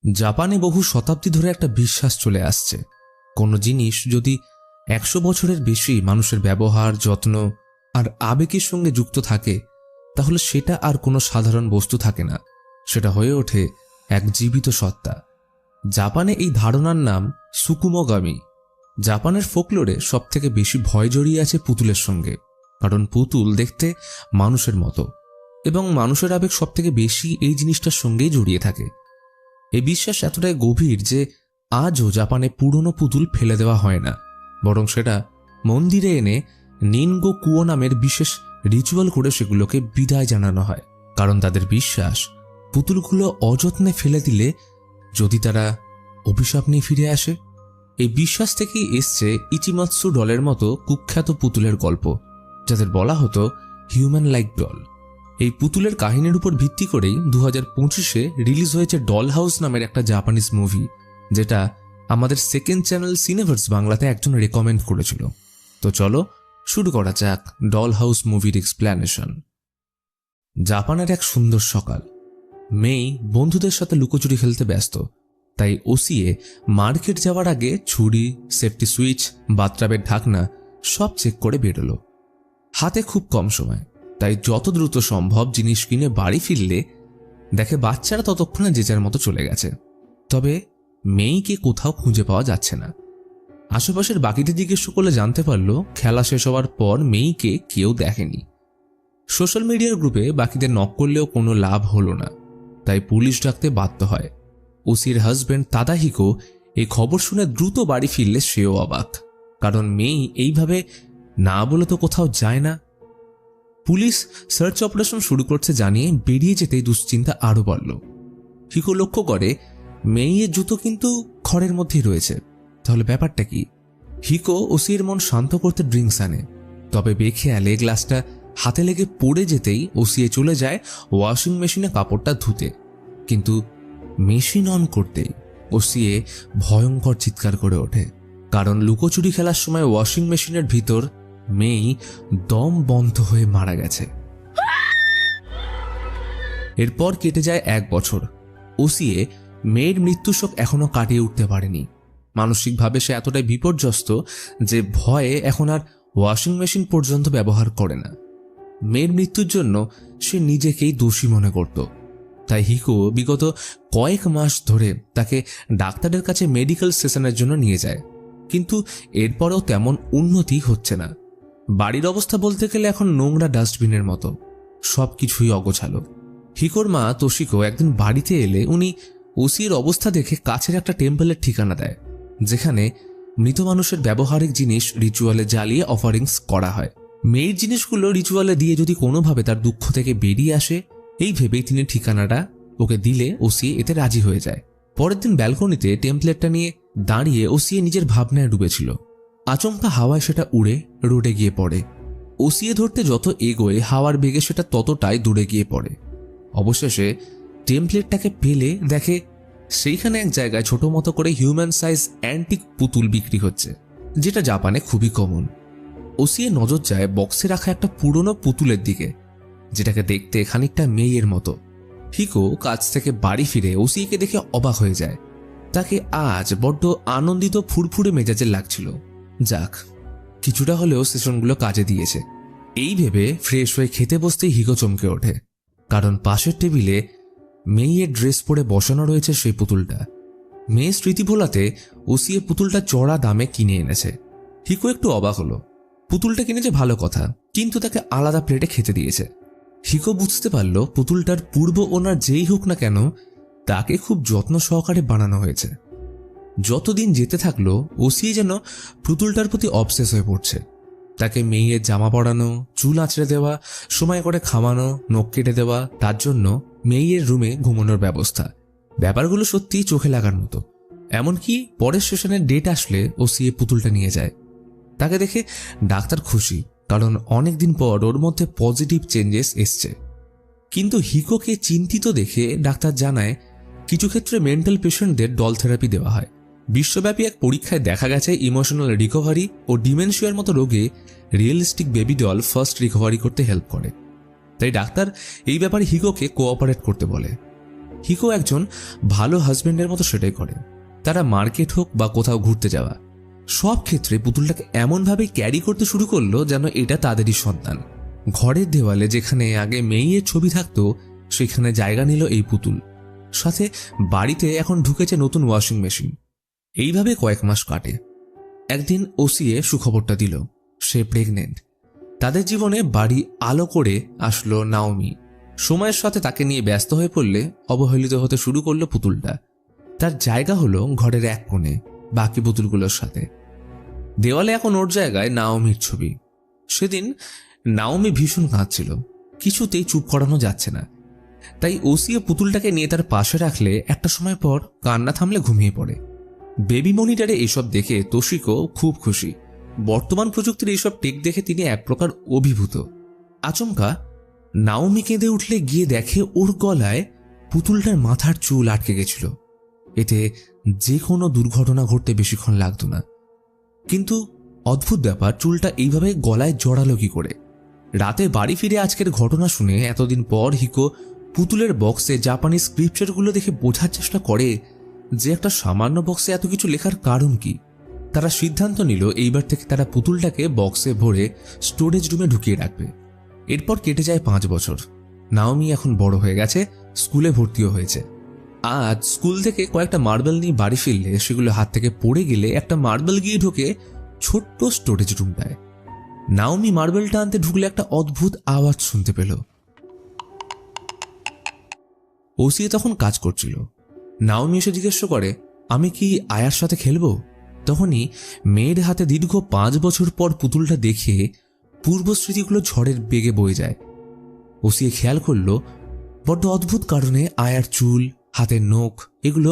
জাপানে বহু শতাব্দী ধরে একটা বিশ্বাস চলে আসছে, কোনো জিনিস যদি 100 বছরের বেশি মানুষের ব্যবহার, যত্ন আর আবেগের সঙ্গে যুক্ত থাকে তাহলে সেটা আর কোনো সাধারণ বস্তু থাকে না, সেটা হয়ে ওঠে এক জীবিত সত্তা। জাপানে এই ধারণার নাম সুকুমোগামি। জাপানের ফোকলোরে সবথেকে বেশি ভয় জড়িয়ে আছে পুতুলের সঙ্গে, কারণ পুতুল দেখতে মানুষের মতো এবং মানুষের আবেগ সবথেকে বেশি এই জিনিসটার সঙ্গেই জড়িয়ে থাকে। এই বিশ্বাস এতটাই গভীর যে আজও জাপানে পুরনো পুতুল ফেলে দেওয়া হয় না, বরং সেটা মন্দিরে এনে নিনগো কুয়ো নামের বিশেষ রিচুয়াল করে সেগুলোকে বিদায় জানানো হয়। কারণ তাদের বিশ্বাস, পুতুলগুলো অযত্নে ফেলে দিলে যদি তারা অভিশাপ নিয়ে ফিরে আসে। এই বিশ্বাস থেকেই এসছে ইচিমাৎসু ডলের মতো কুখ্যাত পুতুলের গল্প, যাদের বলা হতো হিউম্যান লাইক ডল। এই পুতুলের কাহিনীর উপর ভিত্তি করেই 2025-এ রিলিজ হয়েছে ডল হাউস নামের একটা জাপানিজ মুভি, যেটা আমাদের সেকেন্ড চ্যানেল সিনেভার্স বাংলাতে একজন রেকমেন্ড করেছিল। তো চলো শুরু করা যাক ডল হাউস মুভির এক্সপ্ল্যানেশন। জাপানের এক সুন্দর সকাল। মেই বন্ধুদের সাথে লুকোচুরি খেলতে ব্যস্ত, তাই ওসিয়ে মার্কেট যাওয়ার আগে ছুরি, সেফটি সুইচ, বাথটাবের ঢাকনা সব চেক করে বেরোলো। হাতে খুব কম সময়, তাই যত দ্রুত সম্ভব জিনিস কিনে বাড়ি ফিরলে দেখে বাচ্চারা ততক্ষণে যে যার মতো চলে গেছে। তবে মেইকে কোথাও খুঁজে পাওয়া যাচ্ছে না। আশেপাশের বাকিদের জিজ্ঞেস করলে জানতে পারল খেলা শেষ হওয়ার পর মেইকে কেউ দেখেনি। সোশ্যাল মিডিয়ার গ্রুপে বাকিদের নক করলেও কোনো লাভ হলো না, তাই পুলিশ ডাকতে বাধ্য হয়। ওসির হাজব্যান্ড তাদাহিকো এই খবর শুনে দ্রুত বাড়ি ফিরলে সেও অবাক, কারণ মেই এইভাবে না বলে তো কোথাও যায় না। পুলিশ সার্চ অপারেশন শুরু করছে জানিয়ে বেরিয়ে যেতেই দুশ্চিন্তা আরও বাড়ল। হিকো লক্ষ্য করে মেইয়ের জুতো কিন্তু ঘরের মধ্যেই রয়েছে, তাহলে ব্যাপারটা কি? হিকো ওসির মন শান্ত করতে ড্রিঙ্কস আনে, তবে বেখেয়ালে গ্লাসটা হাতে লেগে পড়ে যেতেই ওসিয়ে চলে যায় ওয়াশিং মেশিনে কাপড়টা ধুতে। কিন্তু মেশিন অন করতেই ওসিয়ে ভয়ঙ্কর চিৎকার করে ওঠে, কারণ লুকোচুরি খেলার সময় ওয়াশিং মেশিনের ভিতর মেই দম বন্ধ হয়ে মারা গেছে। এরপর কেটে যায় 1 বছর। ওসিয়ে মেয়ের মৃত্যুশোক এখনো কাটিয়ে উঠতে পারেনি। মানসিকভাবে সে এতটাই বিপর্যস্ত যে ভয়ে এখন আর ওয়াশিং মেশিন পর্যন্ত ব্যবহার করে না। মেয়ের মৃত্যুর জন্য সে নিজেকেই দোষী মনে করত, তাই হিকো বিগত কয়েক মাস ধরে তাকে ডাক্তারের কাছে মেডিকেল সেশনের জন্য নিয়ে যায়। কিন্তু এরপরেও তেমন উন্নতি হচ্ছে না। বাড়ির অবস্থা বলতে গেলে এখন নোংরা ডাস্টবিনের মতো, সবকিছুই অগোছালো। হিকোর মা তোশিকো একদিন বাড়িতে এলে উনি ওসির অবস্থা দেখে কাছের একটা টেম্পলের ঠিকানা দেয়, যেখানে মৃত মানুষের ব্যবহারিক জিনিস রিচুয়ালে জ্বালিয়ে অফারিংস করা হয়। মেয়ের জিনিসগুলো রিচুয়ালে দিয়ে যদি কোনোভাবে তার দুঃখ থেকে বেরিয়ে আসে, এই ভেবেই তিনি ঠিকানাটা ওকে দিলে ওসি এতে রাজি হয়ে যায়। পরের দিন ব্যালকনিতে টেম্পলেটটা নিয়ে দাঁড়িয়ে ওসিয়ে নিজের ভাবনায় ডুবেছিল। আচমকা হাওয়ায় সেটা উড়ে রোডে গিয়ে পড়ে। ওসিয়ে ধরতে যত এগোয় হাওয়ার বেগে সেটা ততটাই দূরে গিয়ে পড়ে। অবশেষে টেম্পলেটটাকে পেলে দেখে সেইখানে এক জায়গায় ছোট মতো করে হিউম্যান সাইজ অ্যান্টিক পুতুল বিক্রি হচ্ছে, যেটা জাপানে খুবই কমন। ওসিয়ে নজর যায় বক্সে রাখা একটা পুরনো পুতুলের দিকে, যেটাকে দেখতে খানিকটা মেয়ের মতো। হিকো কাজ থেকে বাড়ি ফিরে ওসিকে দেখে অবাক হয়ে যায়। তাকে আজ বড্ড আনন্দিত ফুরফুরে মেজাজে লাগছিল। যাক, কিছুটা হলেও সেশনগুলো কাজে দিয়েছে। এই ভেবে ফ্রেশ হয়ে খেতে বসতেই হিকো চমকে ওঠে, কারণ পাশের টেবিলে মেয়ের ড্রেস পরে বসানো রয়েছে সেই পুতুলটা। মেয়ে স্মৃতি ভোলাতে ওসিয়ে পুতুলটা চড়া দামে কিনে এনেছে। হিকো একটু অবাক হলো। পুতুলটা কিনেছে ভালো কথা, কিন্তু তাকে আলাদা প্লেটে খেতে দিয়েছে। হিকো বুঝতে পারল পুতুলটার পূর্ব ওনার যেই হোক না কেন তাকে খুব যত্ন সহকারে বানানো হয়েছে। যতদিন যেতে থাকলো ওসিয়ে যেন পুতুলটার প্রতি অবসেস হয়ে পড়ছে। তাকে মেয়ের জামা পরানো, চুল আঁচড়ে দেওয়া, সময় করে খাওয়ানো, নখ কেটে দেওয়া, তার জন্য মেয়ের রুমে ঘুমানোর ব্যবস্থা, ব্যাপারগুলো সত্যিই চোখে লাগার মতো। এমনকি পরের সেশনের ডেট আসলে ওসিয়ে পুতুলটা নিয়ে যায়। তাকে দেখে ডাক্তার খুশি, কারণ অনেকদিন পর ওর মধ্যে পজিটিভ চেঞ্জেস এসছে। কিন্তু হিকোকে চিন্তিত দেখে ডাক্তার জানায় কিছু ক্ষেত্রে মেন্টাল পেশেন্টদের ডল থেরাপি দেওয়া হয়। বিশ্বব্যাপী এক পরীক্ষায় দেখা গেছে ইমোশনাল রিকভারি ও ডিমেনশিয়ার মতো রোগে realistic baby doll first recovery করতে হেল্প করে। তাই ডাক্তার এই ব্যাপারে হিকোকে কোঅপারেট করতে বলে। হিকো একজন ভালো হাজবেন্ডের মতো সেটাই করে। তারা মার্কেট হোক বা কোথাও ঘুরতে যাওয়া, সব ক্ষেত্রে পুতুলটাকে এমনভাবে ক্যারি করতে শুরু করলো যেন এটা তাদেরই সন্তান। ঘরের দেওয়ালে যেখানে আগে মেয়ের ছবি থাকতো সেখানে জায়গা নিল এই পুতুল। সাথে বাড়িতে এখন ঢুকেছে নতুন ওয়াশিং মেশিন। এইভাবে কয়েক মাস কাটে। একদিন ওসিএ সুখবরটা দিল, সে প্রেগনেন্ট। তাদের জীবনে বাড়ি আলো করে আসলো নাওমি। সময়ের সাথে তাকে নিয়ে ব্যস্ত হয়ে পড়লে অবহেলিত হতে শুরু করলো পুতুলটা। তার জায়গা হলো ঘরের এক কোণে বাকি পুতুলগুলোর সাথে। দেওয়ালে এখন ওর জায়গায় নাওমির ছবি। সেদিন নাওমি ভীষণ কাঁদছিল, কিছুতেই চুপ করানো যাচ্ছে না। তাই ওসিএ পুতুলটাকে নিয়ে তার পাশে রাখলে একটা সময় পর কান্না থামলে ঘুমিয়ে পড়ে। বেবি মনিটরে এসব দেখে তোশিকো খুব খুশি। বর্তমান প্রযুক্তির এইসব টেক দেখে তিনি এক প্রকার অভিভূত। আচমকা নাওমি কেঁদে উঠলে গিয়ে দেখে ওর গলায় পুতুলটার মাথার চুল আটকে গেছিল। এতে যে কোনো দুর্ঘটনা ঘটতে বেশিক্ষণ লাগতো না। কিন্তু অদ্ভুত ব্যাপার, চুলটা এইভাবে গলায় জড়ালো কি করে? রাতে বাড়ি ফিরে আজকের ঘটনা শুনে এতদিন পর হিকো পুতুলের বক্সে জাপানি স্ক্রিপ্চারগুলো দেখে বোঝার চেষ্টা করে যে একটা সামান্য বক্সে এত কিছু লেখার কারণ কি। তারা সিদ্ধান্ত নিল এইবার থেকে তারা পুতুলটাকে বক্সে ভরে স্টোরেজ রুমে ঢুকিয়ে রাখবে। এরপর কেটে যায় 5 বছর। নাওমি এখন বড় হয়ে গেছে, স্কুলে ভর্তিও হয়েছে। আজ স্কুল থেকে কয়েকটা মার্বেল নিয়ে বাড়ি ফিরলে সেগুলো হাত থেকে পড়ে গেলে একটা মার্বেল গিয়ে ঢোকে ছোট্ট স্টোরেজ রুমটায়। নাওমি মার্বেলটা আনতে ঢুকলে একটা অদ্ভুত আওয়াজ শুনতে পেল। ওসিএ তখন কাজ করছিল। নাওমি এসে জিজ্ঞেস করে, আমি কি আয়ার সাথে খেলবো? তখনই মেয়ের হাতে দীর্ঘ 5 বছর পর পুতুলটা দেখে পূর্বস্মৃতিগুলো ঝড়ের বেগে বয়ে যায়। ওসিএ খেয়াল করল বড্ড অদ্ভুত কারণে আয়ার চুল, হাতের নখ এগুলো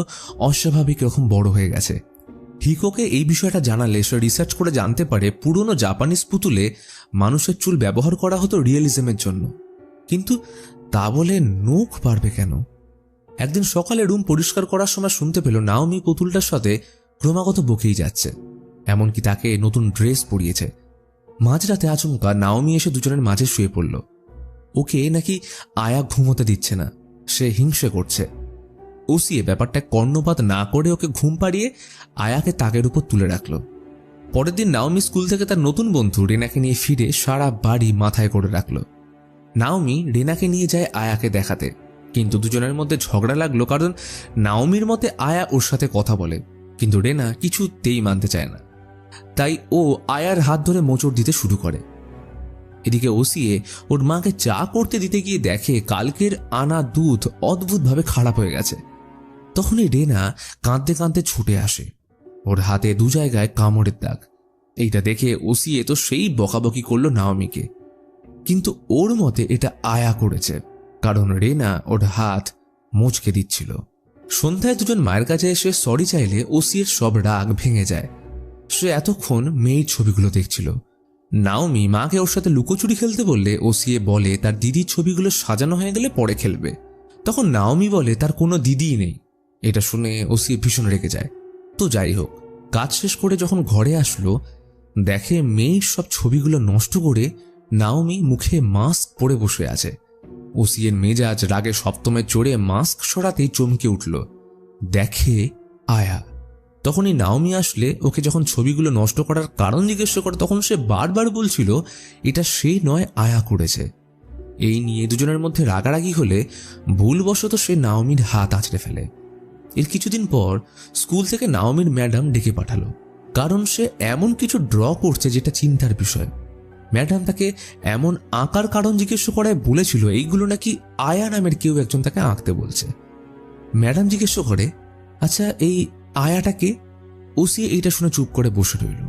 অস্বাভাবিক রকম বড় হয়ে গেছে। হিকোকে এই বিষয়টা জানালে সে রিসার্চ করে জানতে পারে পুরনো জাপানিজ পুতুলে মানুষের চুল ব্যবহার করা হতো রিয়েলিজমের জন্য। কিন্তু তা বলে নখ বাড়বে কেন? একদিন সকালে রুম পরিষ্কার করার সময় শুনতে পেল নাওমি পুতুলটার সাথে ক্রমাগত বকেই যাচ্ছে, এমনকি তাকে নতুন ড্রেস পরিয়েছে। মাঝরাতে আচমকা নাওমি এসে দুজনের মাঝে শুয়ে পড়ল। ওকে নাকি আয়া ঘুমোতে দিচ্ছে না, সে হিংসে করছে। ওসিএ ব্যাপারটা কর্ণপাত না করে ওকে ঘুম পাড়িয়ে আয়াকে তাকের উপর তুলে রাখল। পরের দিন নাওমি স্কুল থেকে তার নতুন বন্ধু রেনাকে নিয়ে ফিরে সারা বাড়ি মাথায় করে রাখল। নাওমি রেনাকে নিয়ে যায় আয়াকে দেখাতে, কিন্তু দুজনের মধ্যে ঝগড়া লাগলো কারণ নাওমির মতে আয়া ওর সাথে কথা বলে, কিন্তু রেনা কিছুতেই মানতে চায় না। তাই ও আয়ার হাত ধরে মোচড় দিতে শুরু করে। এদিকে ওসিএ ওর মাকে চা করতে দিতে গিয়ে দেখে কালকের আনা দুধ অদ্ভুতভাবে খারাপ হয়ে গেছে। তখনই রেনা কাঁদতে কাঁদতে ছুটে আসে। ওর হাতে 2 জায়গায় কামড়ের দাগ। এইটা দেখে ওসিএ তো সেই বকাবকি করলো নাওমিকে, কিন্তু ওর মতে এটা আয়া করেছে, কারণ রেনা ওর হাত মোচকে দিচ্ছিল। সন্ধ্যায় দুজন মায়ের কাছে এসে সরি চাইলে ওসিএর সব রাগ ভেঙে যায়। সে এতক্ষণ মেয়ের ছবিগুলো দেখছিল। নাওমি মাকে ওর সাথে লুকোচুরি খেলতে বললে ওসিএ বলে তার দিদির ছবিগুলো সাজানো হয়ে গেলে পরে খেলবে। তখন নাওমি বলে তার কোনো দিদিই নেই। এটা শুনে ওসিএ ভীষণ রেগে যায়। তো যাই হোক, কাজ শেষ করে যখন ঘরে আসলো দেখে মেয়ের সব ছবিগুলো নষ্ট করে নাওমি মুখে মাস্ক পরে বসে আছে। ওসিএর মেজাজ রাগে সপ্তমে চড়ে মাস্ক সরাতেই চমকে উঠল, দেখে আয়া। তখনই নাওমি আসলে ওকে যখন ছবিগুলো নষ্ট করার কারণ জিজ্ঞেস করে তখন সে বারবার বলছিল এটা সে নয়, আয়া করেছে। এই নিয়ে দুজনের মধ্যে রাগারাগি হলে ভুলবশত সে নাওমির হাত আঁচড়ে ফেলে। এর কিছুদিন পর স্কুল থেকে নাওমির ম্যাডাম ডেকে পাঠালো, কারণ সে এমন কিছু ড্র করছে যেটা চিন্তার বিষয়। ম্যাডাম তাকে এমন আঁকার কারণ জিজ্ঞেস করায় বলেছিল এইগুলো নাকি আয়া নামের কেউ একজন তাকে আঁকতে বলছে। ম্যাডাম জিজ্ঞেস করে, আচ্ছা এই আয়াটাকে? ওসিএ এইটা শুনে চুপ করে বসে রইল।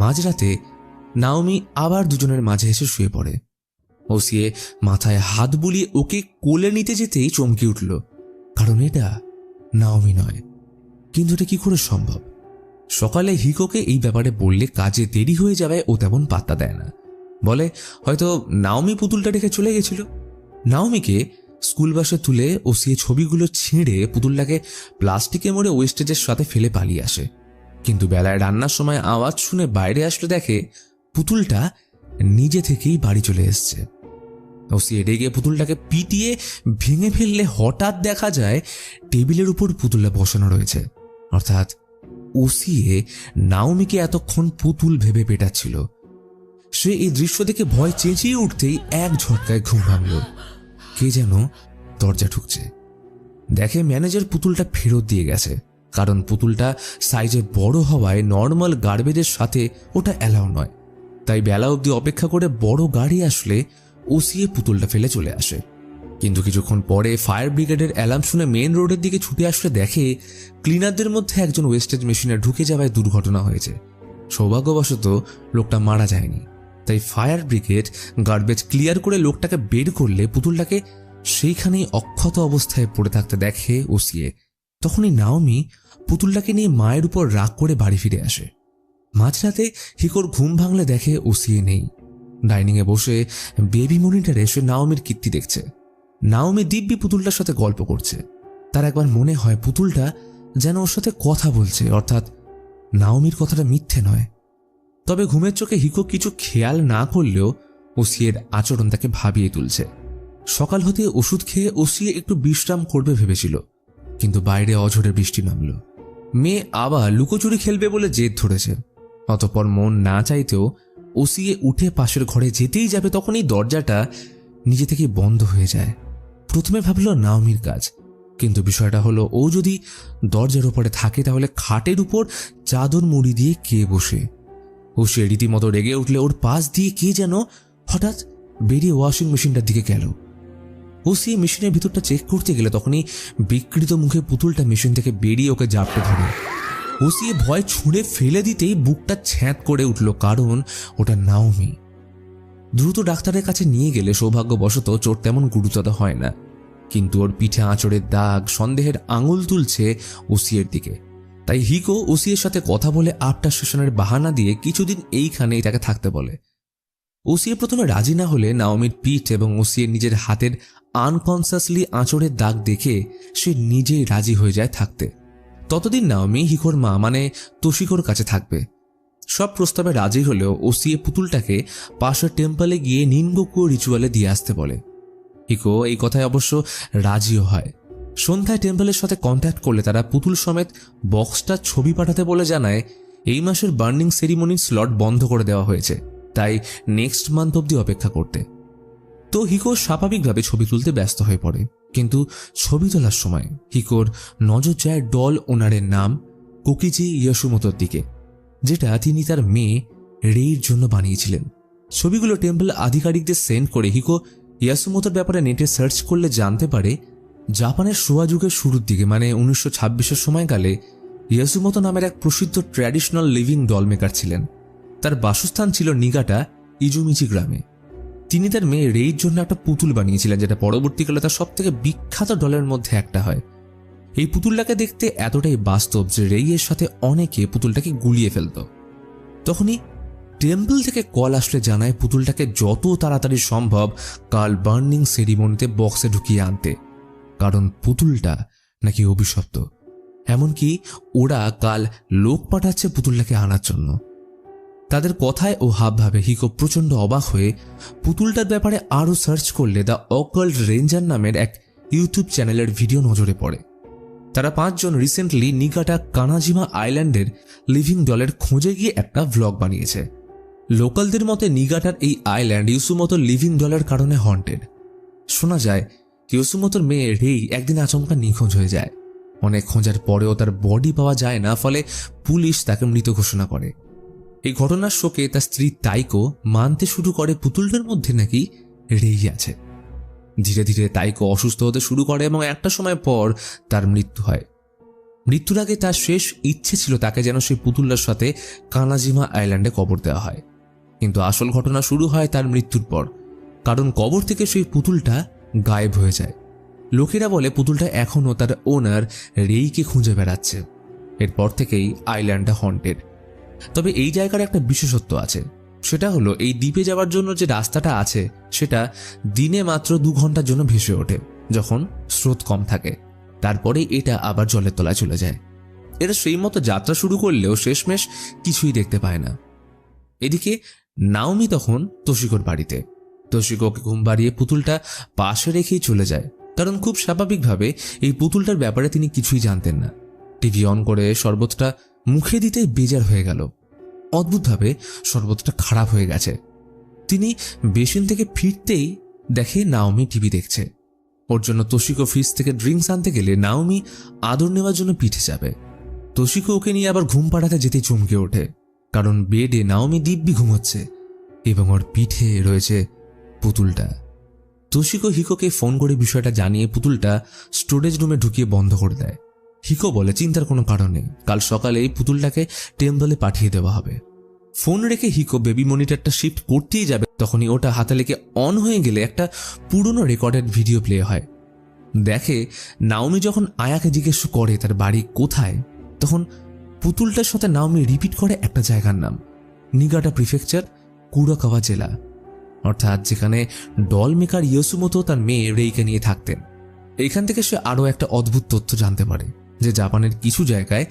মাঝরাতে নাওমি আবার দুজনের মাঝে এসে শুয়ে পড়ে। ওসিএ মাথায় হাত বুলিয়ে ওকে কোলে নিতে যেতেই চমকে উঠল, কারণ এটা নাওমি নয়। কিন্তু এটা কি করে সম্ভব? সকালে হিকোকে এই ব্যাপারে বললে কাজে দেরি হয়ে যাওয়ায় ও তেমন পাত্তা দেয় না, বলে হয়তো নাওমি পুতুলটা রেখে চলে গেছিল। নাওমিকে স্কুল বাসে তুলে ওসিএ ছবিগুলো ছিঁড়ে পুতুলটাকে প্লাস্টিকে মুড়ে ওয়েস্টেজের সাথে ফেলে পালিয়ে আসে। কিন্তু বেলায় রান্নার সময় আওয়াজ শুনে বাইরে আসলে দেখে পুতুলটা নিজে থেকেই বাড়ি চলে এসছে। ওসিয়ে রেগে পুতুলটাকে পিটিয়ে ভেঙে ফেললে হঠাৎ দেখা যায় টেবিলের উপর পুতুলটা বসানো রয়েছে। অর্থাৎ ওসিয়ে নাওমিকে এতক্ষণ পুতুল ভেবে পেটাচ্ছিল। সে এই দৃশ্য দেখে ভয় চেঁচিয়ে উঠতেই এক ঝটকায় ঘুম ভাঙল। কে যেন দরজা ঠুকছে। দেখে ম্যানেজার পুতুলটা ফেরত দিয়ে গেছে, কারণ পুতুলটা সাইজে বড় হওয়ায় নর্মাল গার্বেজের সাথে ওটা অ্যালাউ নয়। তাই বেলা অবধি অপেক্ষা করে বড় গাড়ি আসলে ওসিয়ে পুতুলটা ফেলে চলে আসে। কিন্তু কিছুক্ষণ পরে ফায়ার ব্রিগেডের অ্যালার্ম শুনে মেন রোডের দিকে ছুটে আসলে দেখে ক্লিনারদের মধ্যে একজন ওয়েস্টেজ মেশিনে ঢুকে যাওয়ায় দুর্ঘটনা হয়েছে। সৌভাগ্যবশত লোকটা মারা যায়নি। তাই ফায়ার ব্রিগেড গার্বেজ ক্লিয়ার করে লোকটাকে বের করলে পুতুলটাকে সেইখানেই অক্ষত অবস্থায় পড়ে থাকতে দেখে ওসিয়ে। তখনই নাওমি পুতুলটাকে নিয়ে মায়ের উপর রাগ করে বাড়ি ফিরে আসে। মাঝরাতে হিকোর ঘুম ভাঙলে দেখে ওসিয়ে নেই। ডাইনিংয়ে বসে বেবি মনিটরে সে নাওমির কীর্তি দেখছে। নাওমি দিব্যি পুতুলটার সাথে গল্প করছে। তার একবার মনে হয় পুতুলটা যেন ওর সাথে কথা বলছে, অর্থাৎ নাওমির কথাটা মিথ্যে নয়। তবে ঘুমের চোখে হিকো কিছু খেয়াল না করলেও ওসিয়ের আচরণ তাকে ভাবিয়ে তুলছে। সকাল হতে ওষুধ খেয়ে ওসিয়ে একটু বিশ্রাম করবে ভেবেছিল, কিন্তু বাইরে অঝোরে বৃষ্টি নামল। মেয়ে আবার লুকোচুরি খেলবে বলে জেদ ধরেছে। অতঃপর মন না চাইতেও ওসিয়ে উঠে পাশের ঘরে যেতেই যাবে, তখনই দরজাটা নিজে থেকে বন্ধ হয়ে যায়। প্রথমে ভাবল নাওমির কাজ, কিন্তু বিষয়টা হলো ও যদি দরজার উপরে থাকে তাহলে খাটের উপর চাদর মুড়ি দিয়ে কে বসে। ও সে রীতিমতো রেগে উঠলে ওর পাশ দিয়ে কে যেন হঠাৎ বেরিয়ে ওয়াশিং মেশিনটার দিকে গেল। ওসি মেশিনের ভিতরটা চেক করতে গেলে তখনই বিকৃত মুখে পুতুলটা মেশিন থেকে বেরিয়ে ওকে জাপটে ধরে। ওসি ভয় ছুঁড়ে ফেলে দিতেই বুকটা ছ্যাঁত করে উঠল, কারণ ওটা নাওমি। দ্রুত ডাক্তারের কাছে নিয়ে গেলে সৌভাগ্যবশত চোট তেমন গুরুতর হয় না, কিন্তু ওর পিঠে আঁচড়ের দাগ সন্দেহের আঙুল তুলছে ওসিয়ের দিকে। তাই হিকো ওসিয়ের সাথে কথা বলে আফটার সেশনের বাহানা দিয়ে কিছুদিন এইখানেই তাকে থাকতে বলে। ওসিয়ে প্রথমে রাজি না হলে নাওমির পিঠ এবং ওসিয়ের নিজের হাতের আনকনসিয়াসলি আঁচড়ের দাগ দেখে সে নিজেই রাজি হয়ে যায় থাকতে। ততদিন নাওমি হিকোর মা মানে তোশিকোর কাছে থাকবে। সব প্রস্তাবে রাজি হলেও ওসিয়ে পুতুলটাকে পাশের টেম্পলে গিয়ে নিনগোকু রিচুয়ালে দিয়ে আসতে বলে। হিকো এই কথায় অবশ্য রাজিও হয়। সন্ধ্যায় টেম্পলের সাথে কন্ট্যাক্ট করলে তারা পুতুল সমেত বক্সটা ছবি পাঠাতে বলে জানায় এই মাসের বার্নিং সেরিমনির স্লট বন্ধ করে দেওয়া হয়েছে, তাই নেক্সট মান্থ অব্দি অপেক্ষা করতে। তো হিকো স্বাভাবিকভাবে ছবি তুলতে ব্যস্ত হয়ে পড়ে, কিন্তু ছবি তোলার সময় হিকোর নজর যায় ডল ওনারের নাম কোকিজি ইয়াসুমোতোর দিকে, যেটা তিনি তার মেয়ে রেইর জন্য বানিয়েছিলেন। ছবিগুলো টেম্পল আধিকারিকদের সেন্ড করে হিকো ইয়াসুমোতোর ব্যাপারে নেটে সার্চ করলে জানতে পারে জাপানের শোয়া যুগের শুরুর দিকে মানে 1926-এর সময়কালে ইয়াসুমোতো নামের এক প্রসিদ্ধ ট্র্যাডিশনাল লিভিং ডল মেকার ছিলেন। তার বাসস্থান ছিল নিগাটা ইজুমিচি গ্রামে। তিনি তার মেয়ে রেইর জন্য একটা পুতুল বানিয়েছিলেন, যেটা পরবর্তীকালে তার সবথেকে বিখ্যাত ডলের মধ্যে একটা হয়। এই পুতুলটাকে দেখতে এতটাই বাস্তব যে রেইয়ের সাথে অনেকে পুতুলটাকে গুলিয়ে ফেলত। তখনই টেম্পল থেকে কল আসলে জানায় পুতুলটাকে যত তাড়াতাড়ি সম্ভব কাল বার্নিং সেরিমনিতে বক্সে ঢুকিয়ে আনতে, কারণ পুতুলটা নাকি অভিশপ্ত। এমনকি ওরা কাল লোক পাঠাচ্ছে পুতুলটাকে আনার জন্য। তাদের কথায় ও হাবভাবে হিকো প্রচণ্ড অবাক হয়ে পুতুলটার ব্যাপারে আরও সার্চ করলে দ্য অকাল্ট রেঞ্জার নামের এক ইউটিউব চ্যানেলের ভিডিও নজরে পড়ে। তারা 5 জন রিসেন্টলি নিগাটা কানাজিমা আইল্যান্ডের লিভিং ডলের খোঁজে গিয়ে একটা ভ্লগ বানিয়েছে। লোকালদের মতে নিগাটার এই আইল্যান্ড ইউসুমোতোর লিভিং ডলের কারণে হন্টেড। শোনা যায় ইউসুমোতোর মেয়ে রেই একদিন আচমকা নিখোঁজ হয়ে যায়। অনেক খোঁজার পরেও তার বডি পাওয়া যায় না, ফলে পুলিশ তাকে মৃত ঘোষণা করে। এই ঘটনার শোকে তার স্ত্রী তাইকো মানতে শুরু করে পুতুলটার মধ্যে নাকি রেই আছে। ধীরে ধীরে তাইকো অসুস্থ হতে শুরু করে এবং একটা সময় পর তার মৃত্যু হয়। মৃত্যুর আগে তার শেষ ইচ্ছে ছিল তাকে যেন সেই পুতুলটার সাথে কানাজিমা আইল্যান্ডে কবর দেওয়া হয়, কিন্তু আসল ঘটনা শুরু হয় তার মৃত্যুর পর, কারণ কবর থেকে সেই পুতুলটা গায়েব হয়ে যায়। লোকেরা বলে পুতুলটা এখনও তার ওনার রেইকে খুঁজে বেড়াচ্ছে। এরপর থেকেই আইল্যান্ডটা হন্টেড। তবে এই জায়গার একটা বিশেষত্ব আছে, সেটা হলো এই দ্বীপে যাওয়ার জন্য যে রাস্তাটা আছে সেটা দিনে মাত্র 2 ঘন্টার জন্য ভেসে ওঠে যখন স্রোত কম থাকে। তারপরে এটা আবার জলের তলায় চলে যায়। এরা সেই মতো যাত্রা শুরু করলেও শেষমেশ কিছুই দেখতে পায় না। এদিকে নাওমি তখন তোশিকোর বাড়িতে। তোশিকো ওকে ঘুম বাড়িয়ে পুতুলটা পাশে রেখেই চলে যায়, কারণ খুব স্বাভাবিকভাবে এই পুতুলটার ব্যাপারে তিনি কিছুই জানতেন না। টিভি অন করে শরবতটা মুখে দিতেই বেজার হয়ে গেল। অদ্ভুতভাবে শরবতটা খারাপ হয়ে গেছে। তিনি বেসিন থেকে ফিরতেই দেখে নাওমি টিভি দেখছে। ওর জন্য তোশিকো ফ্রিজ থেকে ড্রিঙ্কস আনতে গেলে নাওমি আদর নেওয়ার জন্য পিঠে যাবে। তোশিকো ওকে নিয়ে আবার ঘুম পাড়াতে যেতেই চমকে ওঠে, কারণ বেডে নাওমি দিব্যি ঘুমোচ্ছে এবং ওর পিঠে রয়েছে পুতুলটা। তোশিকো হিকোকে ফোন করে বিষয়টা জানিয়ে পুতুলটা স্টোরেজ রুমে ঢুকিয়ে বন্ধ করে দেয়। হিকো বলে চিন্তার কোনো কারণ নেই, কাল সকালে এই পুতুলটাকে টেম্পলে পাঠিয়ে দেওয়া হবে। ফোন রেখে হিকো বেবি মনিটরটা শিফট করতেই যাবে, তখনই ওটা হাতে লেগে অন হয়ে গেলে একটা পুরনো রেকর্ডেড ভিডিও প্লে হয়। দেখে নাওমি যখন আয়াকে জিজ্ঞেস করে তার বাড়ি কোথায়, তখন পুতুলটার সাথে নাওমি রিপিট করে একটা জায়গার নাম, নিগাটা প্রিফেকচার, কুরাকাওয়া জেলা, অর্থাৎ যেখানে ডল মেকার ইয়োসুমোতো তার মেয়ে রেইকে নিয়ে থাকতেন। এইখান থেকে সে আরও একটা অদ্ভুত তথ্য জানতে পারে যে জাপানের কিছু জায়গায়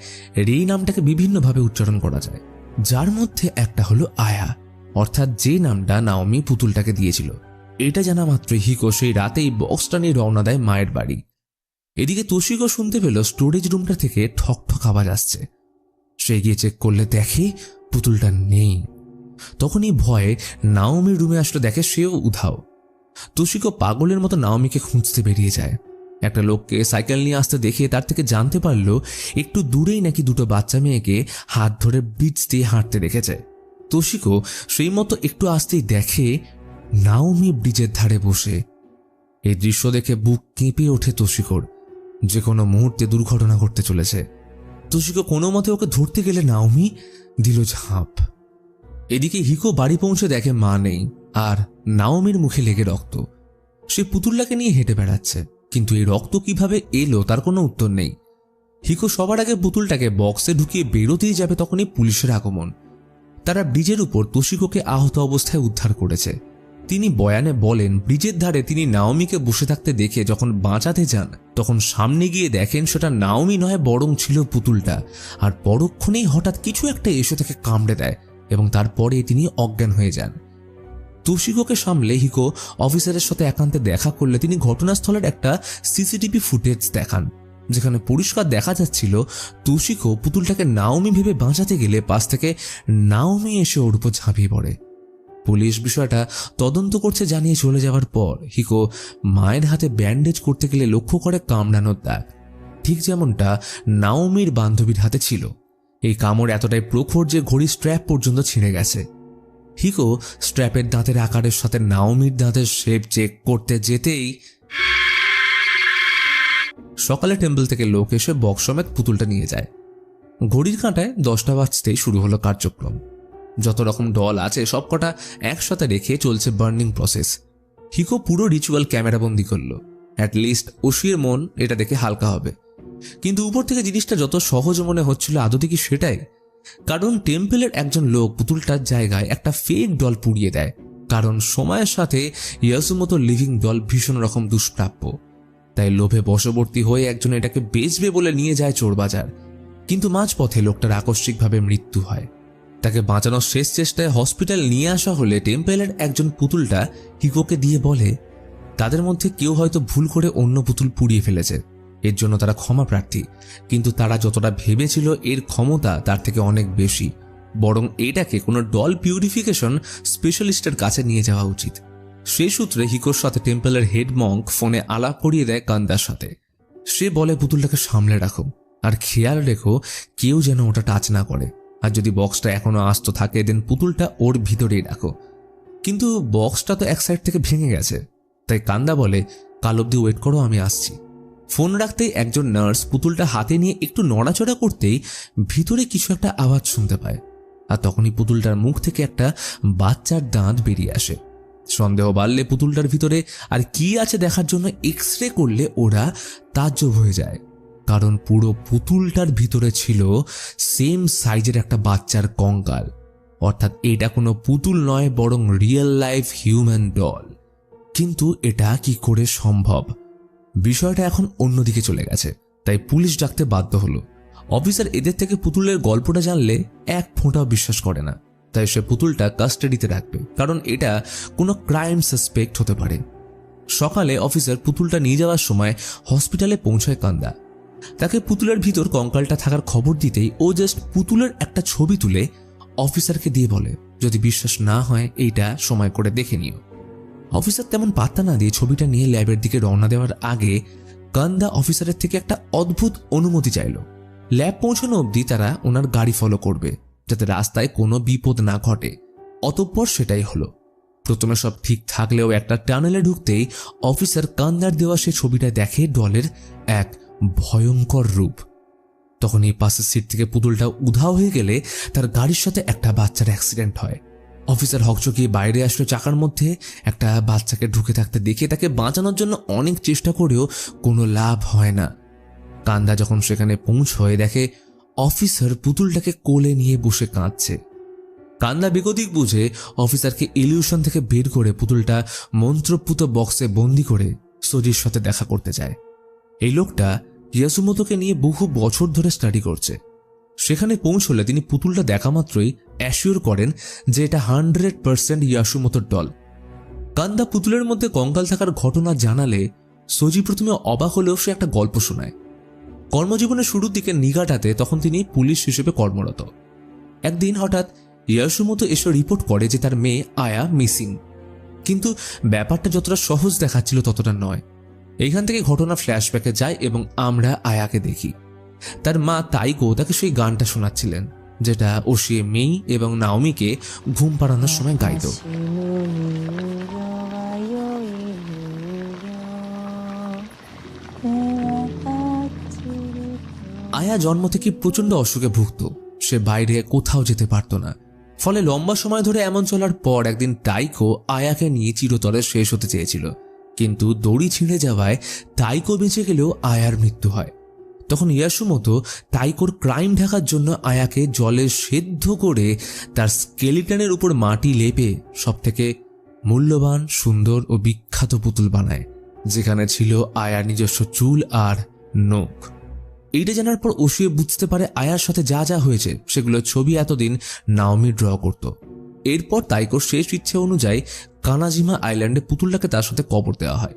রেই নামটাকে বিভিন্নভাবে উচ্চারণ করা যায়, যার মধ্যে একটা হলো আয়া, অর্থাৎ যে নামটা নাওমি পুতুলটাকে দিয়েছিল। এটা জানা মাত্রই হিকো সেই রাতেই বক্সটা নিয়ে রওনা দেয় মায়ের বাড়ি। এদিকে তোশিকো শুনতে পেল স্টোরেজ রুমটা থেকে ঠক ঠক আওয়াজ আসছে। সে গিয়ে চেক করলে দেখে পুতুলটা নেই। তখনই ভয়ে নাওমির রুমে আসলে দেখে সেও উধাও। তোশিকো পাগলের মতো নাওমিকে খুঁজতে বেরিয়ে যায়। একটা লোককে সাইকেল নিয়ে আসতে দেখে তার থেকে জানতে পারল একটু দূরেই নাকি দুটো বাচ্চা মেয়েকে হাত ধরে ব্রিজ দিয়ে হাঁটতে দেখেছে। তোশিকো সেই মতো একটু আসতেই দেখে নাওমি ব্রিজের ধারে বসে। এই দৃশ্য দেখে বুক কেঁপে ওঠে তোশিকোর, যে কোনো মুহূর্তে দুর্ঘটনা ঘটতে চলেছে। তোশিকো কোনো মতে ওকে ধরতে গেলে নাওমি দিল ঝাঁপ। এদিকে হিকো বাড়ি পৌঁছে দেখে মা নেই, আর নাওমির মুখে লেগে রক্ত। সে পুতুলটাকে নিয়ে হেঁটে বেড়াচ্ছে, কিন্তু এই রক্ত কিভাবে এলো তার কোনো উত্তর নেই। হিকো সবার আগে পুতুলটাকে বক্সে ঢুকিয়ে বেরোতেই যাবে, তখনই পুলিশের আগমন। তারা ব্রিজের উপর তোশিকোকে আহত অবস্থায় উদ্ধার করেছে। তিনি বয়ানে বলেন ব্রিজের ধারে তিনি নাওমিকে বসে থাকতে দেখে যখন বাঁচাতে যান, তখন সামনে গিয়ে দেখেন সেটা নাওমি নয় বরং ছিল পুতুলটা। আর পরক্ষণেই হঠাৎ কিছু একটা এসে তাকে কামড়ে দেয় এবং তারপরে তিনি অজ্ঞান হয়ে যান। তোশিকোকে সামলে হিকো অফিসারের সাথে একান্তে দেখা করলে তিনি ঘটনাস্থলের একটা সিসিটিভি ফুটেজ দেখান, যেখানে পরিষ্কার দেখা যাচ্ছিল তোশিকো পুতুলটাকে নাওমি ভেবে বাঁচাতে গেলে পাশ থেকে নাওমি এসে ওর উপর ঝাঁপিয়ে পড়ে। পুলিশ বিষয়টা তদন্ত করছে জানিয়ে চলে যাওয়ার পর হিকো মায়ের হাতে ব্যান্ডেজ করতে গেলে লক্ষ্য করে কামড়ানোর দাগ, ঠিক যেমনটা নাওমির বান্ধবীর হাতে ছিল। এই কামড় এতটাই প্রখর যে ঘড়ির স্ট্র্যাপ পর্যন্ত ছিঁড়ে গেছে। হিকো স্ট্র্যাপের দাঁতের আকারের সাথে নাওমির দাঁতের শেপ চেক করতে যেতেই সকালে টেম্পল থেকে লোক এসে বক্স সমেত পুতুলটা নিয়ে যায়। ঘড়ির কাঁটায় 10টা বাজতেই শুরু হলো কার্যক্রম। যত রকম ডল আছে সবকটা একসাথে রেখে চলছে বার্নিং প্রসেস। হিকো পুরো রিচুয়াল ক্যামেরাবন্দি করলো। অ্যাটলিস্ট ওশির মন এটা দেখে হালকা হবে। কিন্তু উপর থেকে জিনিসটা যত সহজ মনে হচ্ছিল আদতে কি সেটাই? কারণ টেম্পলের একজন লোক পুতুলটার জায়গায় একটা ফেক ডল পুড়িয়ে দেয়, কারণ সময়ের সাথে ইয়াসুমোতো লিভিং ডল ভীষণ রকম দুষ্প্রাপ্য। তাই লোভে বশবর্তী হয়ে একজন এটাকে বেচবে বলে নিয়ে যায় চোরবাজার। কিন্তু মাঝপথে লোকটার আকস্মিকভাবে মৃত্যু হয়। তাকে বাঁচানোর শেষ চেষ্টায় হসপিটাল নিয়ে আসা হলে টেম্পলের একজন পুতুলটা হিকোকে দিয়ে বলে তাদের মধ্যে কেউ হয়তো ভুল করে অন্য পুতুল পুড়িয়ে ফেলেছে, এর জন্য তারা ক্ষমা প্রার্থী। কিন্তু তারা যতটা ভেবেছিল এর ক্ষমতা তার থেকে অনেক বেশি, বরং এটাকে কোনো ডল পিউরিফিকেশন স্পেশালিস্টের কাছে নিয়ে যাওয়া উচিত। সেই সূত্রে হিকোর সাথে টেম্পলের হেড মঙ্ক ফোনে আলাপ করিয়ে দেয় কান্দার সাথে। সে বলে পুতুলটাকে সামলে রাখো, আর খেয়াল রেখো কেউ যেন ওটা টাচ না করে, আর যদি বক্সটা এখনো আস্ত থাকে দেন পুতুলটা ওর ভিতরেই রাখো। কিন্তু বক্সটা তো এক সাইড থেকে ভেঙে গেছে, তাই কান্দা বলে কাল অব্দি ওয়েট করো, আমি আসছি। ফোন রাখতেই একজন নার্স পুতুলটা হাতে নিয়ে একটু নড়াচড়া করতেই ভিতরে কিছু একটা আওয়াজ শুনতে পায়, আর তখনই পুতুলটার মুখ থেকে একটা বাচ্চার দাঁত বেরিয়ে আসে। সন্দেহ বাড়লে পুতুলটার ভিতরে আর কি আছে দেখার জন্য এক্স রে করলে ওরা তাজ্জব হয়ে যায়, কারণ পুরো পুতুলটার ভিতরে ছিল সেম সাইজের একটা বাচ্চার কঙ্কাল। অর্থাৎ এটা কোনো পুতুল নয় বরং রিয়েল লাইফ হিউম্যান ডল। কিন্তু এটা কি করে সম্ভব? বিষয়টা এখন অন্যদিকে চলে গেছে, তাই পুলিশ ডাকতে বাধ্য হলো। অফিসার এদের থেকে পুতুলের গল্পটা জানলে এক ফোঁটাও বিশ্বাস করে না। তাই সে পুতুলটা কাস্টাডিতে রাখবে, কারণ এটা কোনো ক্রাইম সাসপেক্ট হতে পারে। সকালে অফিসার পুতুলটা নিয়ে যাওয়ার সময় হসপিটালে পৌঁছায় কান্দা। তাকে পুতুলের ভিতর কঙ্কালটা থাকার খবর দিতেই ও জাস্ট পুতুলের একটা ছবি তুলে অফিসারকে দিয়ে বলে, যদি বিশ্বাস না হয় এইটা সময় করে দেখে নিও। অফিসার তেমন পাত্তা না দিয়ে ছবিটা নিয়ে ল্যাবের দিকে রওনা দেওয়ার আগে কান্দা অফিসারের থেকে একটা অদ্ভুত অনুমতি চাইল। ল্যাব পৌঁছানো অবধি তারা ওনার গাড়ি ফলো করবে, যাতে রাস্তায় কোনো বিপদ না ঘটে। অতঃপর সেটাই হলো। প্রথমে সব ঠিক থাকলেও একটা টানেলে ঢুকতেই অফিসার কান্দার দেওয়া সে ছবিটা দেখে ডলের এক ভয়ঙ্কর রূপ। তখন এই পাশের সিট থেকে পুতুলটা উধাও হয়ে গেলে তার গাড়ির সাথে একটা বাচ্চার অ্যাক্সিডেন্ট হয়। অফিসার হকচকিয়ে বাইরে আসলো। চাকার মধ্যে একটা বাচ্চাকে ঢুকে থাকতে দেখে তাকে বাঁচানোর জন্য অনেক চেষ্টা করেও কোনো লাভ হয় না। কান্দা যখন সেখানে পৌঁছয় দেখে অফিসার পুতুলটাকে কোলে নিয়ে বসে কাঁদছে। কান্দা বেগতিক বুঝে অফিসারকে ইলিউশন থেকে বের করে পুতুলটা মন্ত্রপুত বক্সে বন্দি করে সোজির সাথে দেখা করতে যায়। এই লোকটা ইয়াসুমোতোকে নিয়ে বহু বছর ধরে স্টাডি করছে। সেখানে পৌঁছলে তিনি পুতুলটা দেখা মাত্রই অ্যাসিওর করেন যে এটা 100% ইয়াসুমোতোর ডল। কান্দা পুতুলের মধ্যে কঙ্কাল থাকার ঘটনা জানালে সোজি প্রথমে অবাক হলেও সে একটা গল্প শোনায়। কর্মজীবনের শুরুর দিকে নিগাটাতে তখন তিনি পুলিশ হিসেবে কর্মরত। একদিন হঠাৎ ইয়াসুমোতো এসে রিপোর্ট করে যে তার মেয়ে আয়া মিসিং। কিন্তু ব্যাপারটা যতটা সহজ দেখাচ্ছিল ততটা নয়। এইখান থেকে ঘটনা ফ্ল্যাশব্যাকে যায় এবং আমরা আয়াকে দেখি। তার মা তাইকো তাকে সেই গানটা শোনাচ্ছিলেন, যেটা ওশিয়ে মেই এবং নাওমিকে ঘুম পাড়ানোর সময় গাইত। আয়া জন্ম থেকে প্রচন্ড অসুখে ভুগত। সে বাইরে কোথাও যেতে পারত না। ফলে লম্বা সময় ধরে এমন চলার পর একদিন তাইকো আয়াকে নিয়ে চিরতরে শেষ হতে চেয়েছিল, কিন্তু দড়ি ছিঁড়ে যাওয়ায় তাইকো বেঁচে গেলেও আয়ার মৃত্যু হয়। তখন ইয়াসুমোতো তাইকোর ক্রাইম ঢাকার জন্য আয়াকে জলে সেদ্ধ করে তার স্কেলিটনের উপর মাটি লেপে সবথেকে মূল্যবান, সুন্দর ও বিখ্যাত পুতুল বানায়, যেখানে ছিল আয়ার নিজস্ব চুল আর নখ। এইটা জানার পর ওশিয়ে বুঝতে পারে আয়ার সাথে যা যা হয়েছে সেগুলোর ছবি এতদিন নাওমি ড্র করত। এরপর তাইকোর শেষ ইচ্ছে অনুযায়ী কানাজিমা আইল্যান্ডে পুতুলটাকে তার সাথে কবর দেওয়া হয়।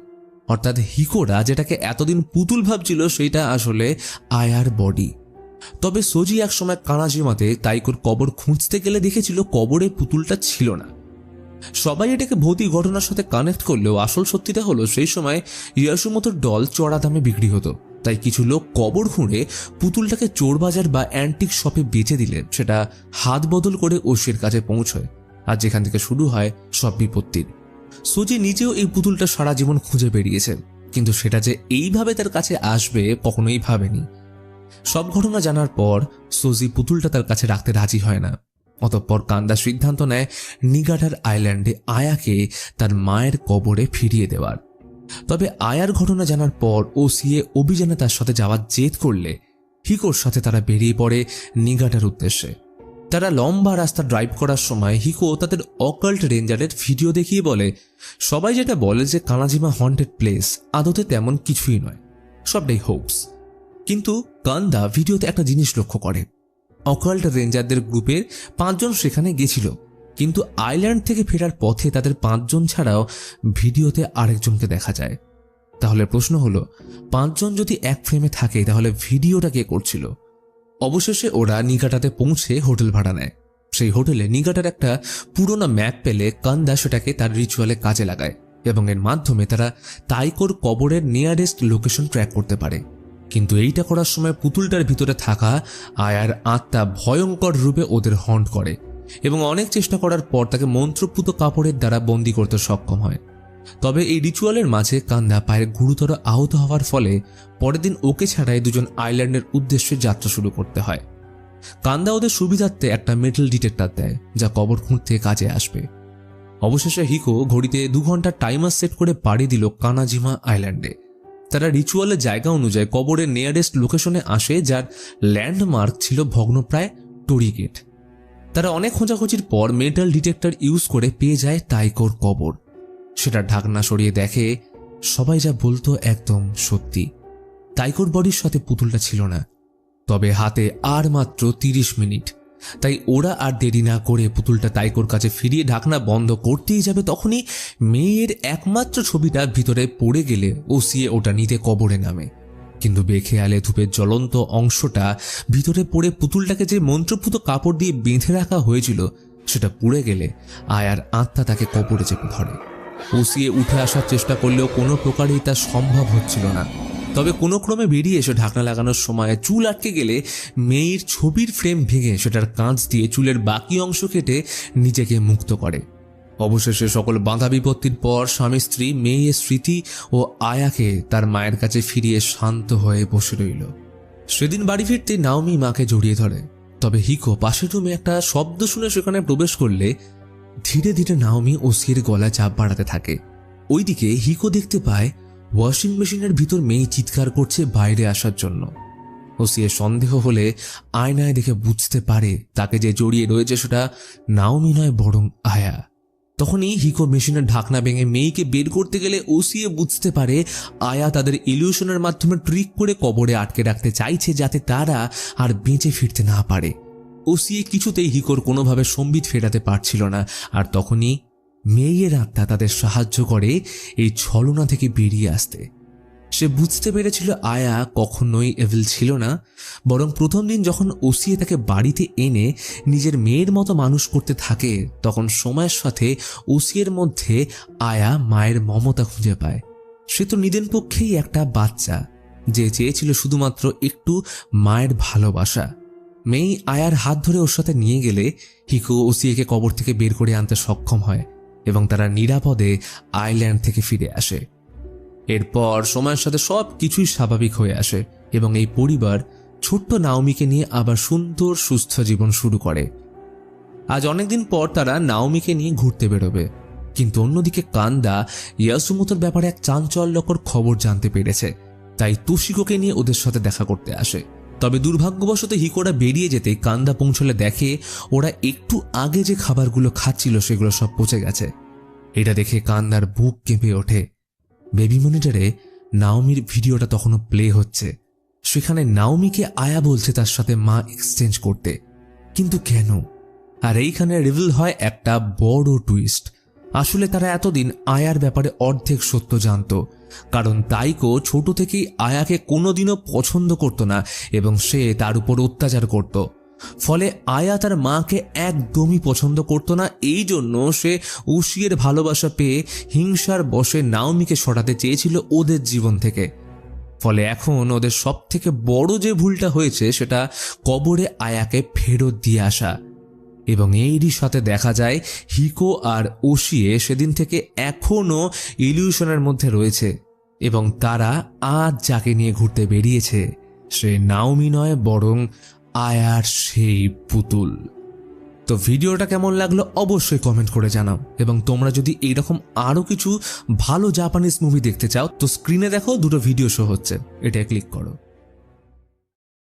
অর্থাৎ হিকোরা যেটাকে এতদিন পুতুল ভাবছিল সেটা আসলে আয়ার বডি। তবে সোজি একসময় কানাজিমাতে তাইকোর কবর খুঁজতে গেলে দেখেছিল কবরে পুতুলটা ছিল না। সবাই এটাকে ভৌতিক ঘটনার সাথে কানেক্ট করলেও আসল সত্যিটা হলো সেই সময় ইয়াসুমোতোর ডল চড়া দামে বিক্রি হতো। তাই কিছু লোক কবর খুঁড়ে পুতুলটাকে চোরবাজার বা অ্যান্টিক শপে বেচে দিলে সেটা হাত বদল করে ওশির কাছে পৌঁছয়, আর যেখান থেকে শুরু হয় সব বিপত্তির। সোজি নিজেও এই পুতুলটা সারা জীবন খুঁজে বেরিয়েছে, কিন্তু সেটা যে এইভাবে তার কাছে আসবে কখনোই ভাবেনি। সব ঘটনা জানার পর সোজি পুতুলটা তার কাছে রাখতে রাজি হয় না। অতঃপর কান্দা সিদ্ধান্ত নেয় নিগাটার আইল্যান্ডে আয়াকে তার মায়ের কবরে ফিরিয়ে দেওয়ার। তবে আয়ার ঘটনা জানার পর ওসিএ অভিযানে তার সাথে যাওয়ার জেদ করলে হিকোর সাথে তারা বেরিয়ে পড়ে নিগাটার উদ্দেশ্যে। তারা লম্বা রাস্তা ড্রাইভ করার সময় হিকো তাদের অকাল্ট রেঞ্জারের ভিডিও দেখিয়ে বলে, সবাই যেটা বলে যে কানাজিমা হন্টেড প্লেস, আদতে তেমন কিছুই নয়, সবটাই হোপস। কিন্তু কান্দা ভিডিওতে একটা জিনিস লক্ষ্য করে, অকাল্ট রেঞ্জারদের গ্রুপের 5 জন সেখানে গেছিল, কিন্তু আইল্যান্ড থেকে ফেরার পথে তাদের 5 জন ছাড়াও ভিডিওতে আরেকজনকে দেখা যায়। তাহলে প্রশ্ন হলো, 5 জন যদি এক ফ্রেমে থাকে তাহলে ভিডিওটা কে করছিল? অবশেষে ওরা নিগাটাতে পৌঁছে হোটেল ভাড়া নেয়। সেই হোটেলে নিগাটার একটা পুরোনো ম্যাপ পেলে কান্দা সেটাকে তার রিচুয়ালে কাজে লাগায় এবং এর মাধ্যমে তারা তাইকোর কবরের নিয়ারেস্ট লোকেশন ট্র্যাক করতে পারে। কিন্তু এইটা করার সময় পুতুলটার ভিতরে থাকা আয়ার আত্মা ভয়ঙ্কর রূপে ওদের হন্ট করে এবং অনেক চেষ্টা করার পর তাকে মন্ত্রপুত কাপড়ের দ্বারা বন্দী করতে সক্ষম হয়। তবে এই রিচুয়ালের মাঝে কান্দা পায়ের গুরুতর আহত হওয়ার ফলে পরের দিন ওকে ছাড়াই 2 জন আইল্যান্ডের উদ্দেশ্যে যাত্রা শুরু করতে হয়। কান্দা ওদের সুবিধার্থে একটা মেটাল ডিটেক্টর দেয়, যা কবর খুঁড়তে কাজে আসবে। অবশেষে হিকো ঘড়িতে 2 ঘন্টার টাইমার সেট করে পাড়ি দিল কানাজিমা আইল্যান্ডে। তারা রিচুয়ালের জায়গা অনুযায়ী কবরের নিয়ারেস্ট লোকেশনে আসে, যার ল্যান্ডমার্ক ছিল ভগ্নপ্রায় টরি গেট। তারা অনেক খোঁজাখুঁজির পর মেটাল ডিটেক্টর ইউজ করে পেয়ে যায় তাইকোর কবর। সেটা ঢাকনা সরিয়ে দেখে সবাই যা বলতো একদম সত্যি। তাইকোর বডির সাথে পুতুলটা ছিল না। তবে হাতে আর মাত্র 30 মিনিট, তাই ওরা আর দেরি না করে পুতুলটা তাইকোর কাছে ফিরিয়ে ঢাকনা বন্ধ করতেই যাবে, তখনই মেয়ের একমাত্র ছবিটা ভিতরে পড়ে গেলে ওসিয়ে ওটা নিতে কবরে নামে। কিন্তু বেখেয়ালে ধূপের জ্বলন্ত অংশটা ভিতরে পড়ে পুতুলটাকে যে মন্ত্রপুত কাপড় দিয়ে বেঁধে রাখা হয়েছিল সেটা পুড়ে গেলে আয়ার আত্মা তাকে কবরে চেপে ধরে। ওসিয়ে উঠে আসার চেষ্টা করলেও কোনো প্রকারেই তা সম্ভব হচ্ছিল না। তবে কোনো ক্রমে বেরিয়ে এসে ঢাকনা লাগানোর সময় চুল আটকে গেলে মেয়ের ছবির ফ্রেম ভেঙে সেটার কাঁচ দিয়ে চুলের বাকি অংশ কেটে নিজেকে মুক্ত করে। অবশেষে সকল বাধা বিপত্তির পর স্বামী স্ত্রী মেয়ের স্মৃতি ও আয়াকে তার মায়ের কাছে ফিরিয়ে শান্ত হয়ে বসে রইল। সেদিন বাড়ি ফিরতে নাওমি মাকে জড়িয়ে ধরে। তবে হিকো পাশের রুমে একটা শব্দ শুনে সেখানে প্রবেশ করলে ধীরে ধীরে নাওমি ওসির গলায় চাপ বাড়াতে থাকে। ওইদিকে হিকো দেখতে পায় ওয়াশিং মেশিনের ভিতর মেয়ে চিৎকার করছে বাইরে আসার জন্য। ওসির সন্দেহ হলে আয়নায় দেখে বুঝতে পারে তাকে যে জড়িয়ে রয়েছে সেটা নাওমি নয় বরং আয়া। তখনই হিকো মেশিনের ঢাকনা ভেঙে মেয়েকে বের করতে গেলে ওসিয়ে বুঝতে পারে আয়া তাদের ইলিউশনের মাধ্যমে ট্রিক করে কবরে আটকে রাখতে চাইছে যাতে তারা আর বেঁচে ফিরতে না পারে। ওসিয়ে কিছুতেই হিকোর কোনোভাবে সম্বিত ফেরাতে পারছিল না। আর তখনই মেয়ের আত্মা তাদের সাহায্য করে এই ছলনা থেকে বেরিয়ে আসতে। সে বুঝতে পেরেছিল আয়া কখনোই এভিল ছিল না, বরং প্রথম দিন যখন ওসিয়ে তাকে বাড়িতে এনে নিজের মেয়ের মতো মানুষ করতে থাকে তখন সময়ের সাথে ওসিয়ের মধ্যে আয়া মায়ের মমতা খুঁজে পায়। সে তো নিদেন পক্ষেই একটা বাচ্চা যে চেয়েছিল শুধুমাত্র একটু মায়ের ভালোবাসা। মেয়ে আয়ার হাত ধরে ওর সাথে নিয়ে গেলে হিকো ওসিয়েকে কবর থেকে বের করে আনতে সক্ষম হয় এবং তারা নিরাপদে আইল্যান্ড থেকে ফিরে আসে। এরপর সময়ের সাথে সব কিছুই স্বাভাবিক হয়ে আসে এবং এই পরিবার ছোট্ট নাওমিকে নিয়ে আবার সুন্দর সুস্থ জীবন শুরু করে। আজ অনেকদিন পর তারা নাওমিকে নিয়ে ঘুরতে বেরোবে, কিন্তু অন্যদিকে কান্দা ইয়াসুমোতোর ব্যাপারে এক চাঞ্চল্যকর খবর জানতে পেরেছে, তাই তুশিকোকে নিয়ে ওদের সাথে দেখা করতে আসে। তবে দুর্ভাগ্যবশত হিকোরা বেরিয়ে যেতে কান্দা পৌঁছলে দেখে ওরা একটু আগে যে খাবারগুলো খাচ্ছিল সেগুলো সব পচে গেছে। এটা দেখে কান্দার বুক কেঁপে ওঠে। বেবি মনিটরে নাওমির ভিডিওটা তখনও প্লে হচ্ছে। সেখানে নাওমিকে আয়া বলছে তার সাথে মা এক্সচেঞ্জ করতে, কিন্তু কেন? আর এইখানে রিভিল হয় একটা বড় টুইস্ট। আসলে তারা এতদিন আয়ার ব্যাপারে অর্ধেক সত্য জানত, কারণ তাইকো ছোট থেকেই আয়াকে কোনোদিনও পছন্দ করত না এবং সে তার উপর অত্যাচার করত। ফলে আয়া তার মাকে একদমই পছন্দ করত না। এই জন্য সে ওসিয়ের ভালোবাসা পেয়ে হিংসার বশে নাওমিকে সরাতে চেয়েছিল ওদের জীবন থেকে। ফলে এখন ওদের সব থেকে বড় যে ভুলটা হয়েছে সেটা কবরে আয়াকে ফেরত দিয়ে আসা। এবং এরই সাথে দেখা যায় হিকো আর ওসিয়ে সেদিন থেকে এখনও ইলিউশনের মধ্যে রয়েছে এবং তারা আজ যাকে নিয়ে ঘুরতে বেরিয়েছে সে নাওমি নয় বরং আয়ার সেই পুতুল। তো ভিডিওটা কেমন লাগলো অবশ্যই কমেন্ট করে জানাও, এবং তোমরা যদি এইরকম আরও কিছু ভালো জাপানিজ মুভি দেখতে চাও তো স্ক্রিনে দেখো দুটো ভিডিও শো হচ্ছে, এটা ক্লিক করো।